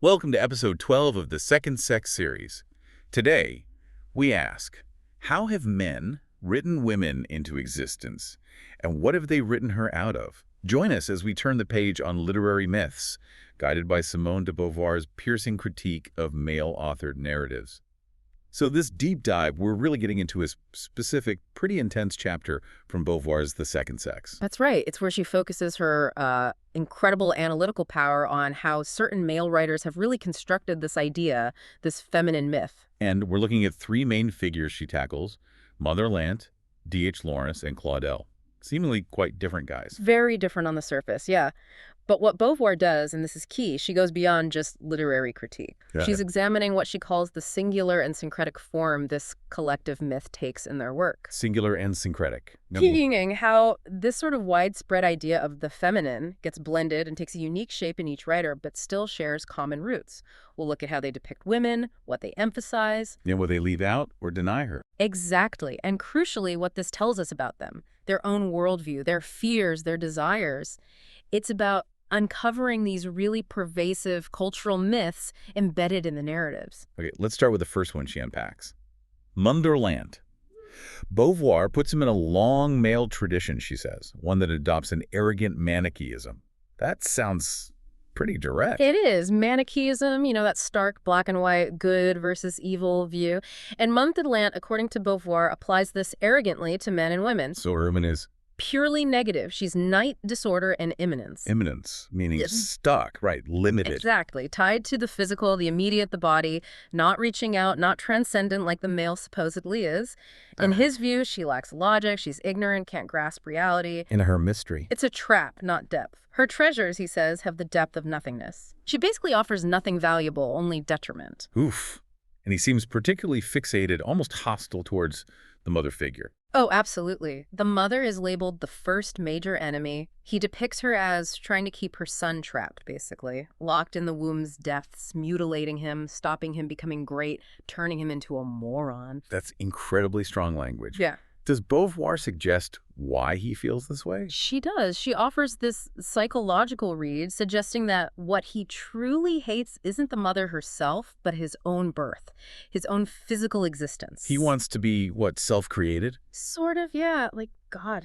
Welcome to episode 12 of the Second Sex series. Today, we ask, how have men written women into existence, and what have they written her out of? Join us as we turn the page on literary myths, guided by Simone de Beauvoir's piercing critique of male-authored narratives. So this deep dive, we're really getting into a specific, pretty intense chapter from Beauvoir's The Second Sex. That's right. It's where she focuses her incredible analytical power on how certain male writers have really constructed this idea, this feminine myth. And we're looking at three main figures she tackles: Montherlant, D.H. Lawrence, and Claudel. Seemingly quite different guys. Very different on the surface, yeah. But what Beauvoir does, and this is key, she goes beyond just literary critique. She's examining what she calls the singular and syncretic form this collective myth takes in their work. Singular and syncretic. Meaning how this sort of widespread idea of the feminine gets blended and takes a unique shape in each writer, but still shares common roots. We'll look at how they depict women, what they emphasize. And what they leave out or deny her. Exactly. And crucially, what this tells us about them, their own worldview, their fears, their desires. It's about uncovering these really pervasive cultural myths embedded in the narratives. Okay, let's start with the first one she unpacks. Montherlant. Beauvoir puts him in a long male tradition, she says, one that adopts an arrogant Manichaeism. That sounds pretty direct. It is. Manichaeism, that stark black and white, good versus evil view. And Montherlant, according to Beauvoir, applies this arrogantly to men and women. So her woman is purely negative. She's night, disorder, and imminence. Imminence, meaning stuck, right, limited. Exactly. Tied to the physical, the immediate, the body, not reaching out, not transcendent like the male supposedly is. In his view, she lacks logic, she's ignorant, can't grasp reality. In her mystery. It's a trap, not depth. Her treasures, he says, have the depth of nothingness. She basically offers nothing valuable, only detriment. Oof. And he seems particularly fixated, almost hostile towards the mother figure. Oh, absolutely. The mother is labeled the first major enemy. He depicts her as trying to keep her son trapped, basically, locked in the womb's depths, mutilating him, stopping him becoming great, turning him into a moron. That's incredibly strong language. Yeah. Does Beauvoir suggest why he feels this way? She does. She offers this psychological read, suggesting that what he truly hates isn't the mother herself, but his own birth, his own physical existence. He wants to be, what, self-created? Sort of, yeah, like God.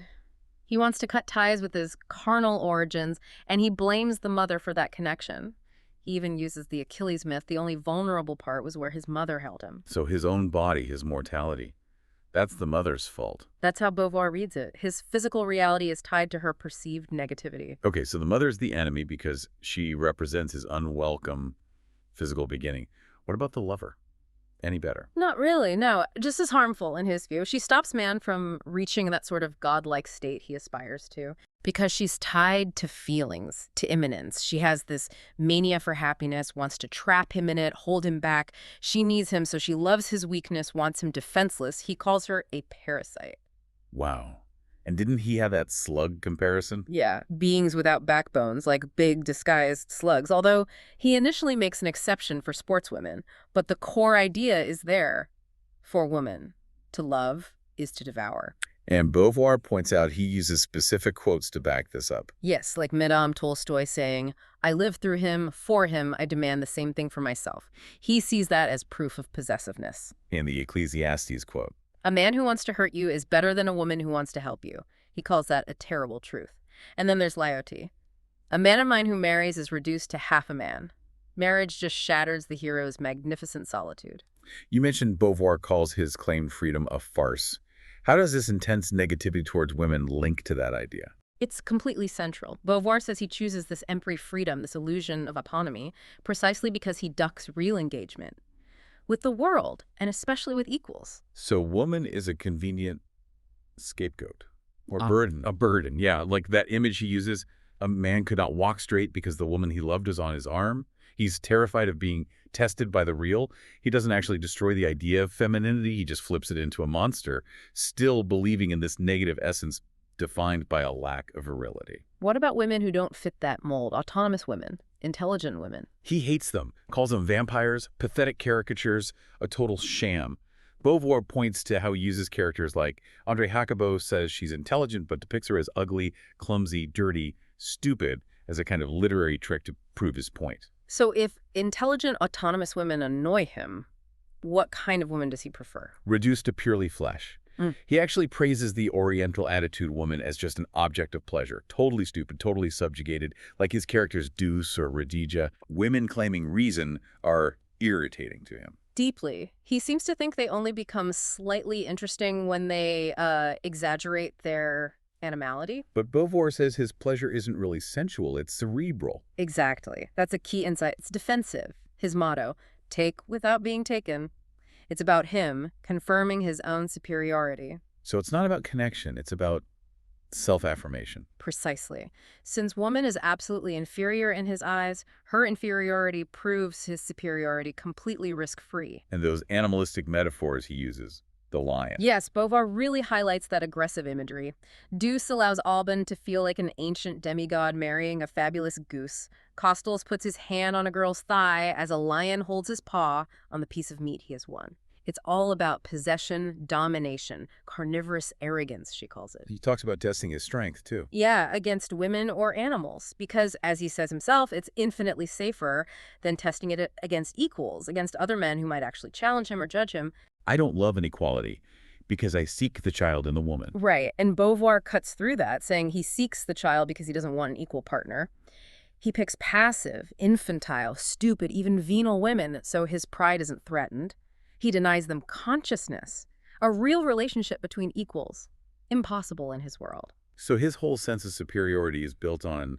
He wants to cut ties with his carnal origins, and he blames the mother for that connection. He even uses the Achilles myth. The only vulnerable part was where his mother held him. So his own body, his mortality. That's the mother's fault. That's how Beauvoir reads it. His physical reality is tied to her perceived negativity. Okay, so the mother's the enemy because she represents his unwelcome physical beginning. What about the lover? Any better? Not really, no. Just as harmful in his view. She stops man from reaching that sort of godlike state he aspires to because she's tied to feelings, to imminence. She has this mania for happiness, wants to trap him in it, hold him back. She needs him, so she loves his weakness, wants him defenseless. He calls her a parasite. Wow. And didn't he have that slug comparison? Yeah, beings without backbones, like big, disguised slugs, although he initially makes an exception for sportswomen. But the core idea is there for women. To love is to devour. And Beauvoir points out he uses specific quotes to back this up. Yes, like Madame Tolstoy saying, "I live through him, for him, I demand the same thing for myself." He sees that as proof of possessiveness. And the Ecclesiastes quote. A man who wants to hurt you is better than a woman who wants to help you. He calls that a terrible truth. And then there's Laote. A man of mine who marries is reduced to half a man. Marriage just shatters the hero's magnificent solitude. You mentioned Beauvoir calls his claimed freedom a farce. How does this intense negativity towards women link to that idea? It's completely central. Beauvoir says he chooses this empty freedom, this illusion of autonomy, precisely because he ducks real engagement with the world, and especially with equals. So woman is a convenient scapegoat or burden. A burden, yeah. Like that image he uses, a man could not walk straight because the woman he loved is on his arm. He's terrified of being tested by the real. He doesn't actually destroy the idea of femininity. He just flips it into a monster, still believing in this negative essence defined by a lack of virility. What about women who don't fit that mold? Autonomous women, intelligent women. He hates them, calls them vampires, pathetic caricatures, a total sham. Beauvoir points to how he uses characters like André Jacobot says she's intelligent but depicts her as ugly, clumsy, dirty, stupid as a kind of literary trick to prove his point. So if intelligent, autonomous women annoy him, what kind of woman does he prefer? Reduced to purely flesh. Mm. He actually praises the Oriental attitude woman as just an object of pleasure, totally stupid, totally subjugated, like his characters Deuce or Radija. Women claiming reason are irritating to him. Deeply. He seems to think they only become slightly interesting when they exaggerate their animality. But Beauvoir says his pleasure isn't really sensual, it's cerebral. Exactly. That's a key insight. It's defensive. His motto, take without being taken. It's about him confirming his own superiority. So it's not about connection, it's about self-affirmation. Precisely. Since woman is absolutely inferior in his eyes, her inferiority proves his superiority completely risk-free. And those animalistic metaphors he uses, the lion. Yes, Beauvoir really highlights that aggressive imagery. Deuce allows Alban to feel like an ancient demigod marrying a fabulous goose. Costals puts his hand on a girl's thigh as a lion holds his paw on the piece of meat he has won. It's all about possession, domination, carnivorous arrogance, she calls it. He talks about testing his strength, too. Yeah, against women or animals, because, as he says himself, it's infinitely safer than testing it against equals, against other men who might actually challenge him or judge him. I don't love inequality because I seek the child in the woman. Right, and Beauvoir cuts through that, saying he seeks the child because he doesn't want an equal partner. He picks passive, infantile, stupid, even venal women, so his pride isn't threatened. He denies them consciousness, a real relationship between equals. Impossible in his world. So his whole sense of superiority is built on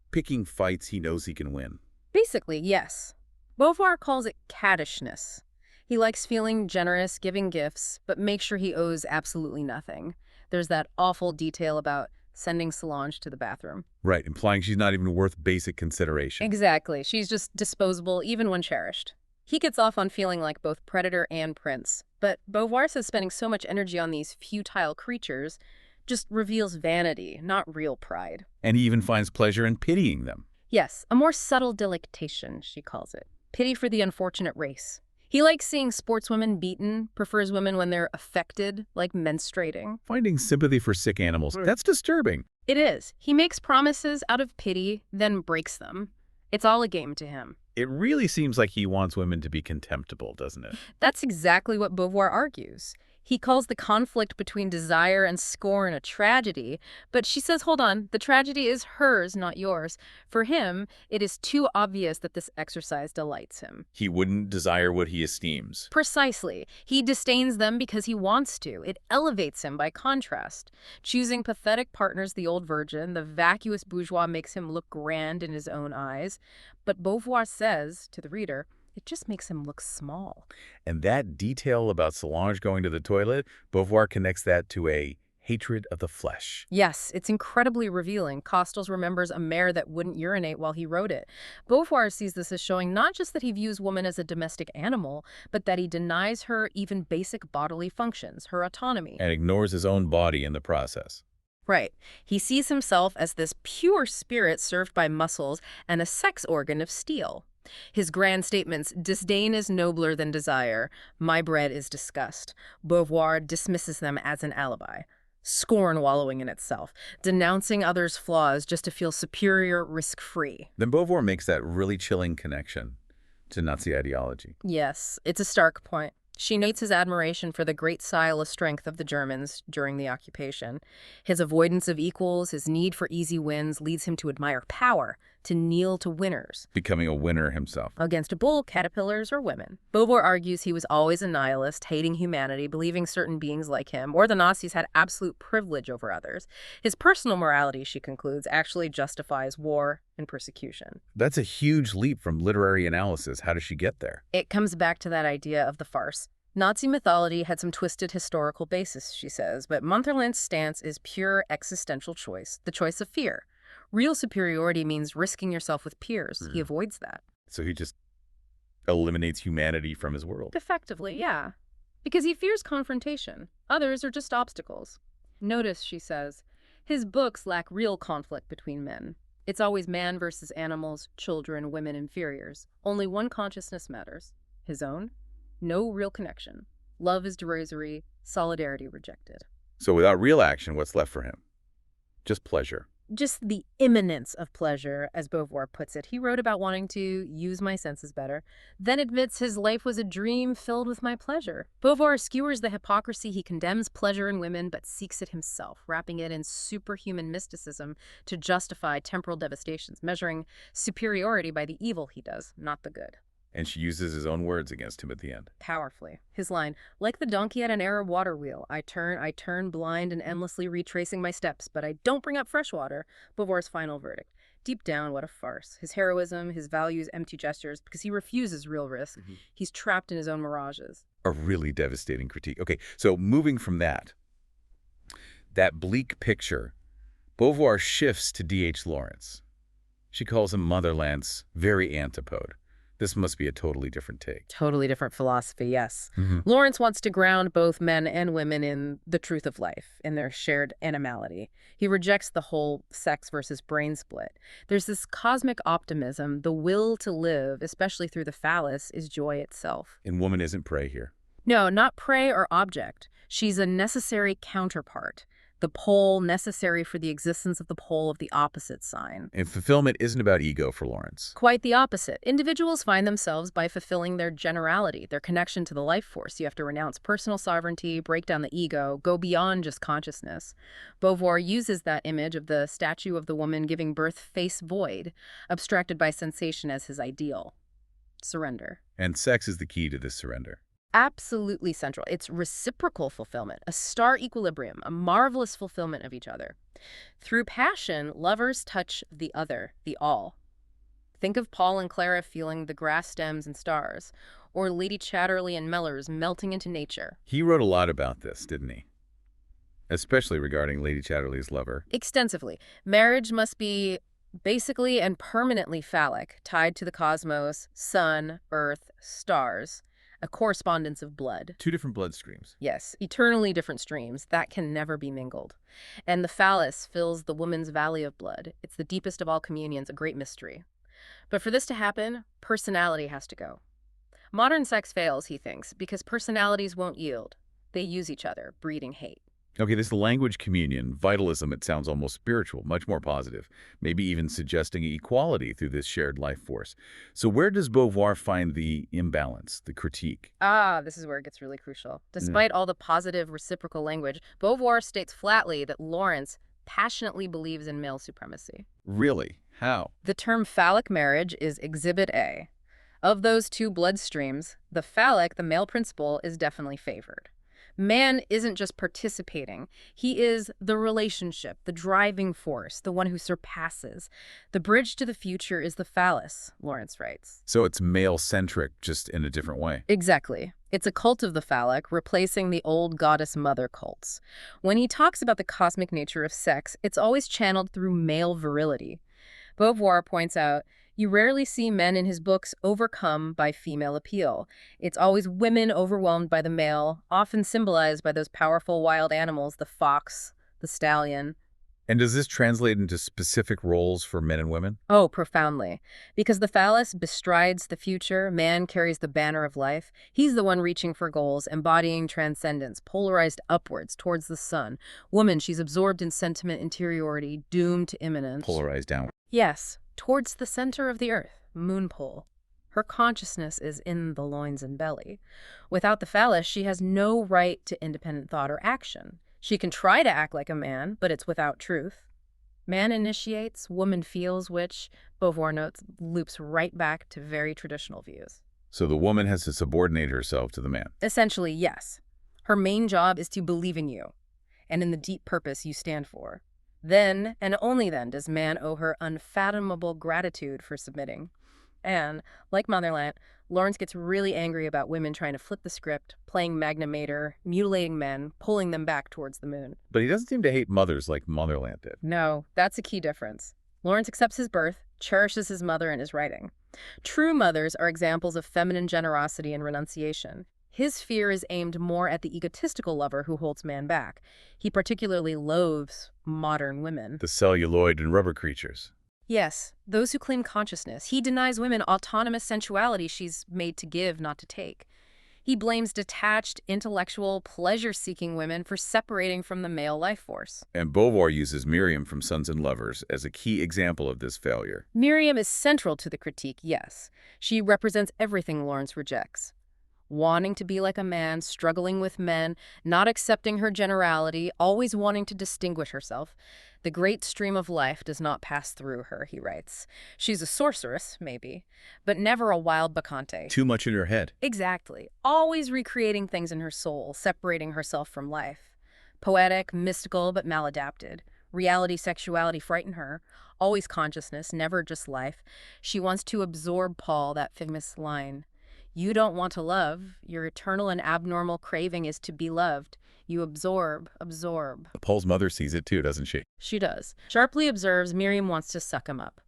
picking fights he knows he can win. Basically, yes. Beauvoir calls it caddishness. He likes feeling generous, giving gifts, but makes sure he owes absolutely nothing. There's that awful detail about sending Solange to the bathroom. Right, implying she's not even worth basic consideration. Exactly. She's just disposable, even when cherished. He gets off on feeling like both predator and prince. But Beauvoir says spending so much energy on these futile creatures just reveals vanity, not real pride. And he even finds pleasure in pitying them. Yes, a more subtle delectation, she calls it. Pity for the unfortunate race. He likes seeing sportswomen beaten, prefers women when they're affected, like menstruating. Finding sympathy for sick animals, that's disturbing. It is. He makes promises out of pity, then breaks them. It's all a game to him. It really seems like he wants women to be contemptible, doesn't it? That's exactly what Beauvoir argues. He calls the conflict between desire and scorn a tragedy, but she says, hold on, the tragedy is hers, not yours. For him, it is too obvious that this exercise delights him. He wouldn't desire what he esteems. Precisely. He disdains them because he wants to. It elevates him by contrast. Choosing pathetic partners, the old virgin, the vacuous bourgeois makes him look grand in his own eyes. But Beauvoir says to the reader, it just makes him look small. And that detail about Solange going to the toilet, Beauvoir connects that to a hatred of the flesh. Yes, it's incredibly revealing. Costals remembers a mare that wouldn't urinate while he wrote it. Beauvoir sees this as showing not just that he views woman as a domestic animal, but that he denies her even basic bodily functions, her autonomy. And ignores his own body in the process. Right. He sees himself as this pure spirit served by muscles and a sex organ of steel. His grand statements, disdain is nobler than desire, my bread is disgust. Beauvoir dismisses them as an alibi. Scorn wallowing in itself, denouncing others' flaws just to feel superior, risk-free. Then Beauvoir makes that really chilling connection to Nazi ideology. Yes, it's a stark point. She notes his admiration for the great silent strength of the Germans during the occupation. His avoidance of equals, his need for easy wins leads him to admire power, to kneel to winners. Becoming a winner himself. Against a bull, caterpillars, or women. Beauvoir argues he was always a nihilist, hating humanity, believing certain beings like him, or the Nazis had absolute privilege over others. His personal morality, she concludes, actually justifies war and persecution. That's a huge leap from literary analysis. How does she get there? It comes back to that idea of the farce. Nazi mythology had some twisted historical basis, she says, but Montherlant's stance is pure existential choice, the choice of fear. Real superiority means risking yourself with peers. He avoids that. So he just eliminates humanity from his world. Effectively, yeah. Because he fears confrontation. Others are just obstacles. Notice, she says, his books lack real conflict between men. It's always man versus animals, children, women, inferiors. Only one consciousness matters. His own. No real connection. Love is derisory, solidarity rejected. So without real action, what's left for him? Just pleasure. just the imminence of pleasure, as Beauvoir puts it. He wrote about wanting to use my senses better, then admits his life was a dream filled with my pleasure. Beauvoir skewers the hypocrisy. He condemns pleasure in women, but seeks it himself, wrapping it in superhuman mysticism to justify temporal devastations, measuring superiority by the evil he does, not the good. And she uses his own words against him at the end. Powerfully. His line, like the donkey at an Arab water wheel, I turn, blind and endlessly retracing my steps, but I don't bring up fresh water, Beauvoir's final verdict. Deep down, what a farce. His heroism, his values, empty gestures, because he refuses real risk. He's trapped in his own mirages. A really devastating critique. Okay, so moving from that bleak picture, Beauvoir shifts to D.H. Lawrence. She calls him Montherlant's very antipode. This must be a totally different take. Totally different philosophy, yes. Lawrence wants to ground both men and women in the truth of life, in their shared animality. He rejects the whole sex versus brain split. There's this cosmic optimism. The will to live, especially through the phallus, is joy itself. And woman isn't prey here. No, not prey or object. She's a necessary counterpart. The pole necessary for the existence of the pole of the opposite sign. And fulfillment isn't about ego for Lawrence. Quite the opposite. Individuals find themselves by fulfilling their generality, their connection to the life force. You have to renounce personal sovereignty, break down the ego, go beyond just consciousness. Beauvoir uses that image of the statue of the woman giving birth face void, abstracted by sensation as his ideal. Surrender. And sex is the key to this surrender. Absolutely central. It's reciprocal fulfillment, a star equilibrium, a marvelous fulfillment of each other. Through passion, lovers touch the other, the all. Think of Paul and Clara feeling the grass stems and stars, or Lady Chatterley and Mellors melting into nature. He wrote a lot about this, didn't he? Especially regarding Lady Chatterley's lover. Extensively. Marriage must be basically and permanently phallic, tied to the cosmos, sun, earth, stars. A correspondence of blood. Two different blood streams. Yes, eternally different streams that can never be mingled. And the phallus fills the woman's valley of blood. It's the deepest of all communions, a great mystery. But for this to happen, personality has to go. Modern sex fails, he thinks, because personalities won't yield. They use each other, breeding hate. Okay, this language communion, vitalism, it sounds almost spiritual, much more positive, maybe even suggesting equality through this shared life force. So where does Beauvoir find the imbalance, the critique? This is where it gets really crucial. Despite all the positive reciprocal language, Beauvoir states flatly that Lawrence passionately believes in male supremacy. Really? How? The term phallic marriage is Exhibit A. Of those two blood streams, the phallic, the male principle, is definitely favored. Man isn't just participating. He is the relationship, the driving force, the one who surpasses. The bridge to the future is the phallus, Lawrence writes. So it's male-centric, just in a different way. Exactly. It's a cult of the phallic, replacing the old goddess-mother cults. When he talks about the cosmic nature of sex, it's always channeled through male virility. Beauvoir points out, you rarely see men in his books overcome by female appeal. It's always women overwhelmed by the male, often symbolized by those powerful wild animals, the fox, the stallion. And does this translate into specific roles for men and women? Oh, profoundly. Because the phallus bestrides the future, man carries the banner of life. He's the one reaching for goals, embodying transcendence, polarized upwards towards the sun. Woman, she's absorbed in sentiment, interiority, doomed to imminence. Polarized down. Yes. Towards the center of the earth, moon pole. Her consciousness is in the loins and belly. Without the phallus, she has no right to independent thought or action. She can try to act like a man, but it's without truth. Man initiates, woman feels, which, Beauvoir notes, loops right back to very traditional views. So the woman has to subordinate herself to the man. Essentially, yes. Her main job is to believe in you, and in the deep purpose you stand for. Then, and only then, does man owe her unfathomable gratitude for submitting. And, like Montherlant, Lawrence gets really angry about women trying to flip the script, playing Magna Mater, mutilating men, pulling them back towards the moon. But he doesn't seem to hate mothers like Montherlant did. No, that's a key difference. Lawrence accepts his birth, cherishes his mother in his writing. True mothers are examples of feminine generosity and renunciation. His fear is aimed more at the egotistical lover who holds man back. He particularly loathes modern women. The celluloid and rubber creatures. Yes, those who claim consciousness. He denies women autonomous sensuality she's made to give, not to take. He blames detached, intellectual, pleasure-seeking women for separating from the male life force. And Beauvoir uses Miriam from Sons and Lovers as a key example of this failure. Miriam is central to the critique, yes. She represents everything Lawrence rejects. Wanting to be like a man, struggling with men, not accepting her generality, always wanting to distinguish herself. The great stream of life does not pass through her, he writes. She's a sorceress, maybe, but never a wild bacchante. Too much in her head. Exactly. Always recreating things in her soul, separating herself from life. Poetic, mystical, but maladapted. Reality, sexuality frighten her. Always consciousness, never just life. She wants to absorb Paul, that famous line. You don't want to love. Your eternal and abnormal craving is to be loved. You absorb, absorb. Paul's mother sees it too, doesn't she? She does. Sharply observes Miriam wants to suck him up.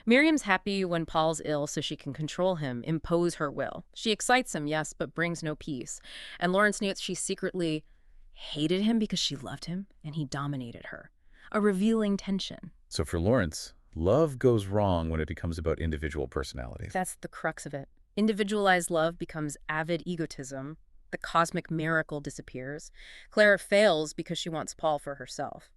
Miriam's happy when Paul's ill so she can control him, impose her will. She excites him, yes, but brings no peace. And Lawrence notes she secretly hated him because she loved him and he dominated her. A revealing tension. So for Lawrence, love goes wrong when it becomes about individual personalities. That's the crux of it. Individualized love becomes avid egotism. The cosmic miracle disappears. Clara fails because she wants Paul for herself.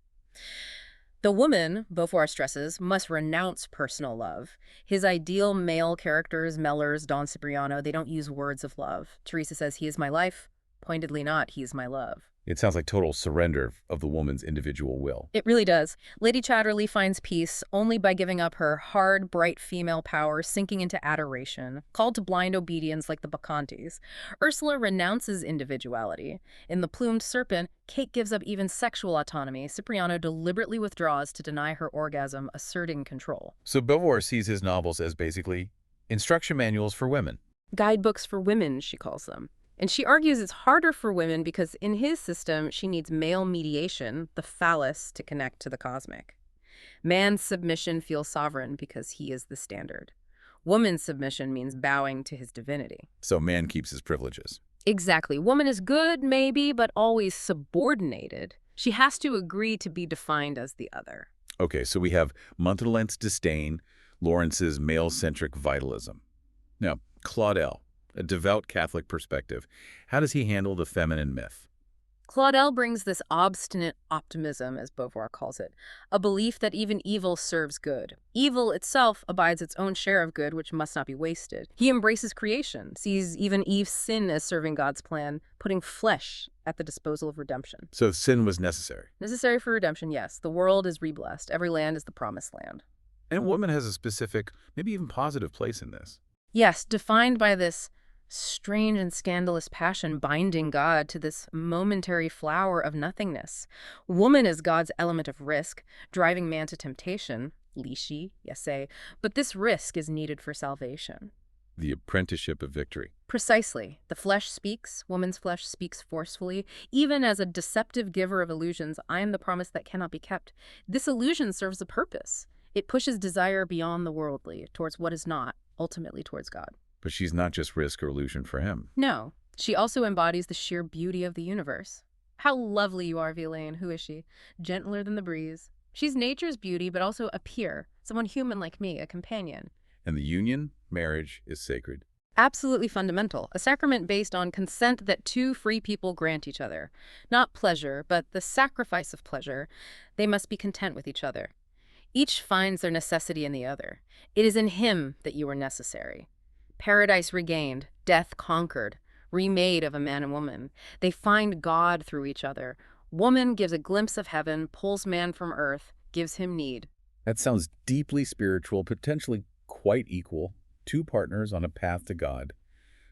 The woman, Beauvoir stresses, must renounce personal love. His ideal male characters, Mellors, Don Cipriano, they don't use words of love. Teresa says, he is my life. Pointedly not, he is my love. It sounds like total surrender of the woman's individual will. It really does. Lady Chatterley finds peace only by giving up her hard, bright female power, sinking into adoration, called to blind obedience like the Bacchantes. Ursula renounces individuality. In The Plumed Serpent, Kate gives up even sexual autonomy. Cipriano deliberately withdraws to deny her orgasm, asserting control. So Beauvoir sees his novels as basically instruction manuals for women. Guidebooks for women, she calls them. And she argues it's harder for women because in his system, she needs male mediation, the phallus, to connect to the cosmic. Man's submission feels sovereign because he is the standard. Woman's submission means bowing to his divinity. So man keeps his privileges. Exactly. Woman is good, maybe, but always subordinated. She has to agree to be defined as the other. Okay, so we have Montherlant's disdain, Lawrence's male-centric vitalism. Now, Claudel, a devout Catholic perspective, how does he handle the feminine myth? Claudel brings this obstinate optimism, as Beauvoir calls it, a belief that even evil serves good. Evil itself abides its own share of good, which must not be wasted. He embraces creation, sees even Eve's sin as serving God's plan, putting flesh at the disposal of redemption. So sin was necessary. Necessary for redemption, yes. The world is reblessed. Every land is the promised land. And woman has a specific, maybe even positive place in this. Yes, defined by this strange and scandalous passion binding God to this momentary flower of nothingness. Woman is God's element of risk, driving man to temptation, lishi, yase, but this risk is needed for salvation. The apprenticeship of victory. Precisely. The flesh speaks, woman's flesh speaks forcefully. Even as a deceptive giver of illusions, I am the promise that cannot be kept. This illusion serves a purpose. It pushes desire beyond the worldly, towards what is not, ultimately towards God. But she's not just risk or illusion for him. No, she also embodies the sheer beauty of the universe. How lovely you are, Violaine. Who is she? Gentler than the breeze. She's nature's beauty, but also a peer, someone human like me, a companion. And the union, marriage, is sacred. Absolutely fundamental, a sacrament based on consent that two free people grant each other. Not pleasure, but the sacrifice of pleasure. They must be content with each other. Each finds their necessity in the other. It is in him that you are necessary. Paradise regained, death conquered, remade of a man and woman. They find God through each other. Woman gives a glimpse of heaven, pulls man from earth, gives him need. That sounds deeply spiritual, potentially quite equal. Two partners on a path to God.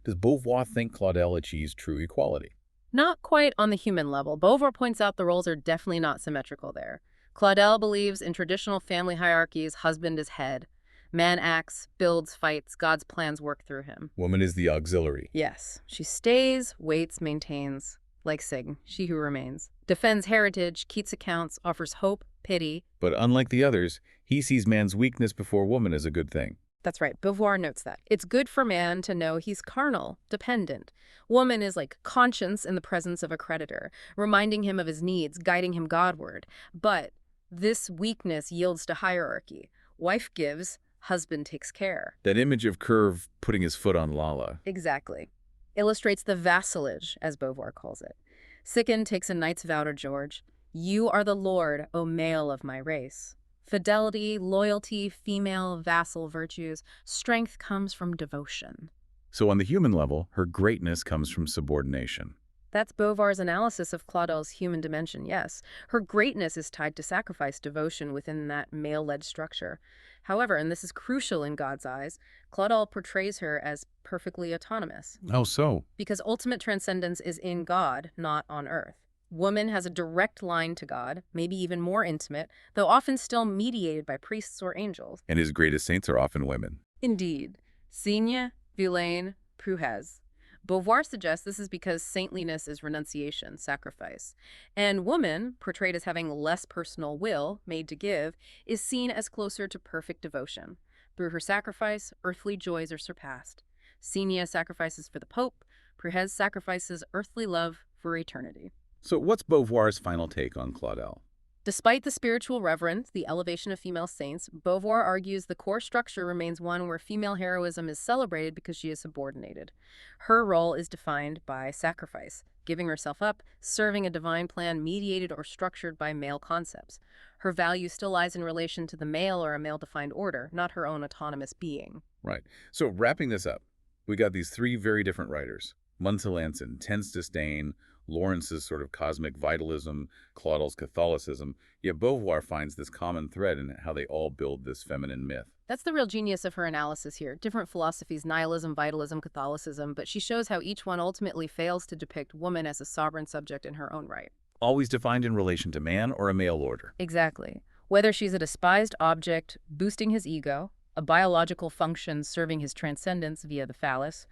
Does Beauvoir think Claudel achieves true equality? Not quite on the human level. Beauvoir points out the roles are definitely not symmetrical there. Claudel believes in traditional family hierarchies, husband is head. Man acts, builds, fights, God's plans work through him. Woman is the auxiliary. Yes, she stays, waits, maintains. Like Sig, she who remains. Defends heritage, keeps accounts, offers hope, pity. But unlike the others, he sees man's weakness before woman as a good thing. That's right, Beauvoir notes that. It's good for man to know he's carnal, dependent. Woman is like conscience in the presence of a creditor, reminding him of his needs, guiding him Godward. But this weakness yields to hierarchy. Wife gives, husband takes care. That image of Curve putting his foot on Lala. Exactly. illustrates the vassalage, as Beauvoir calls it. Sicken takes a knight's vow to George. You are the lord, O male of my race. Fidelity, loyalty, female, vassal virtues, strength comes from devotion. So on the human level, her greatness comes from subordination. That's Beauvoir's analysis of Claudel's human dimension, yes. Her greatness is tied to sacrifice devotion within that male-led structure. However, and this is crucial in God's eyes, Claudel portrays her as perfectly autonomous. Oh, so? Because ultimate transcendence is in God, not on earth. Woman has a direct line to God, maybe even more intimate, though often still mediated by priests or angels. And his greatest saints are often women. Indeed. Signe, Vilaine, Pruhez. Beauvoir suggests this is because saintliness is renunciation, sacrifice. And woman, portrayed as having less personal will, made to give, is seen as closer to perfect devotion. Through her sacrifice, earthly joys are surpassed. Signe sacrifices for the Pope, Pruhez sacrifices earthly love for eternity. So what's Beauvoir's final take on Claudel? Despite the spiritual reverence, the elevation of female saints, Beauvoir argues the core structure remains one where female heroism is celebrated because she is subordinated. Her role is defined by sacrifice, giving herself up, serving a divine plan mediated or structured by male concepts. Her value still lies in relation to the male or a male-defined order, not her own autonomous being. Right. So wrapping this up, we got these three very different writers. Montherlant's intense disdain, Lawrence's sort of cosmic vitalism, Claudel's Catholicism, yet Beauvoir finds this common thread in how they all build this feminine myth. That's the real genius of her analysis here. Different philosophies, nihilism, vitalism, Catholicism, but she shows how each one ultimately fails to depict woman as a sovereign subject in her own right. Always defined in relation to man or a male order. Exactly. Whether she's a despised object boosting his ego, a biological function serving his transcendence via the phallus,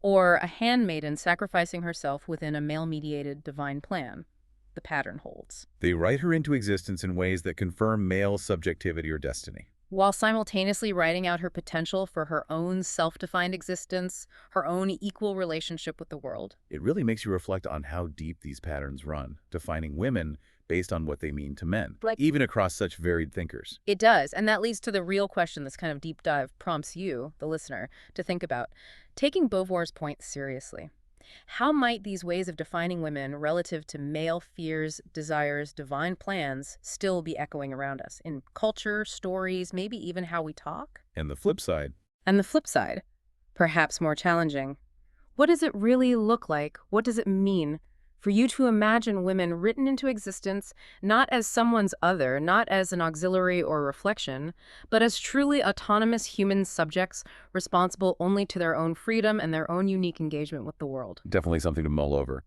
or a handmaiden sacrificing herself within a male-mediated divine plan, the pattern holds. They write her into existence in ways that confirm male subjectivity or destiny, while simultaneously writing out her potential for her own self-defined existence, her own equal relationship with the world. It really makes you reflect on how deep these patterns run, defining women based on what they mean to men, even across such varied thinkers. It does, and that leads to the real question this kind of deep dive prompts you, the listener, to think about. Taking Beauvoir's point seriously, how might these ways of defining women relative to male fears, desires, divine plans still be echoing around us in culture, stories, maybe even how we talk? And the flip side, perhaps more challenging. What does it really look like? What does it mean for you to imagine women written into existence not as someone's other, not as an auxiliary or reflection, but as truly autonomous human subjects responsible only to their own freedom and their own unique engagement with the world? Definitely something to mull over.